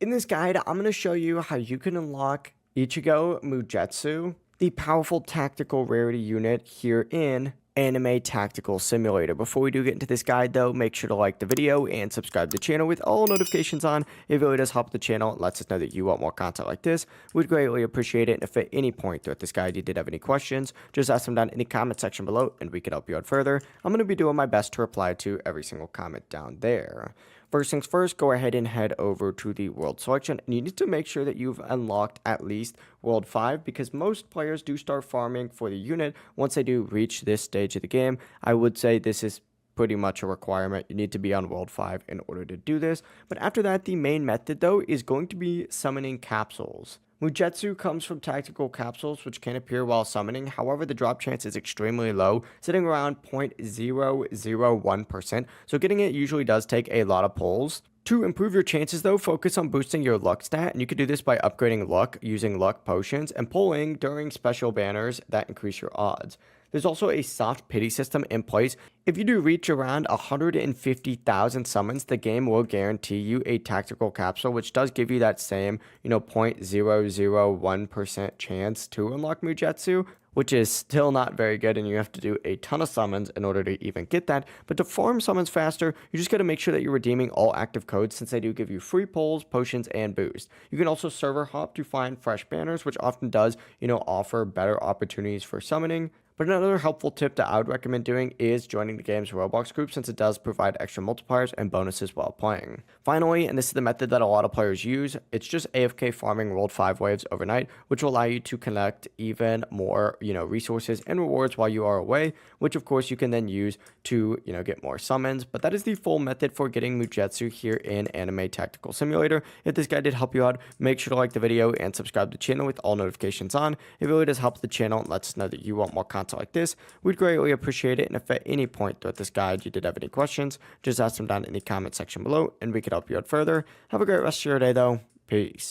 In this guide, I'm going to show you how you can unlock Ichigo Mugetsu, the powerful tactical rarity unit here in Anime Tactical Simulator. Before we do get into this guide though, make sure to like the video and subscribe to the channel with all notifications on. It really does help the channel. It lets us know that you want more content like this. We'd greatly appreciate it. And if at any point throughout this guide you did have any questions, just ask them down in the comment section below and we can help you out further. I'm going to be doing my best to reply to every single comment down there. First things first, go ahead and head over to the world selection, and you need to make sure that you've unlocked at least world 5 because most players do start farming for the unit once they do reach this stage of the game. I would say this is pretty much a requirement. You need to be on world 5 in order to do this. But after that, the main method though is going to be summoning capsules. Mugetsu comes from tactical capsules, which can appear while summoning. However, the drop chance is extremely low, sitting around 0.001%. So getting it usually does take a lot of pulls. To improve your chances though, focus on boosting your luck stat, and you can do this by upgrading luck using luck potions and pulling during special banners that increase your odds. There's also a soft pity system in place. If you do reach around 150,000 summons, the game will guarantee you a tactical capsule, which does give you that same, 0.001% chance to unlock Mugetsu, which is still not very good, and you have to do a ton of summons in order to even get that. But to farm summons faster, you just got to make sure that you're redeeming all active codes, since they do give you free pulls, potions, and boost. You can also server hop to find fresh banners, which often does, offer better opportunities for summoning. But another helpful tip that I would recommend doing is joining the game's Roblox group, since it does provide extra multipliers and bonuses while playing. Finally, and this is the method that a lot of players use, it's just AFK farming World 5 waves overnight, which will allow you to collect even more, resources and rewards while you are away, which of course you can then use to, get more summons. But that is the full method for getting Mugetsu here in Anime Tactical Simulator. If this guide did help you out, make sure to like the video and subscribe to the channel with all notifications on. It really does help the channel and lets us know that you want more content like this. We'd greatly appreciate it. And if at any point throughout this guide you did have any questions, just ask them down in the comment section below and we could help you out further. Have a great rest of your day though. Peace.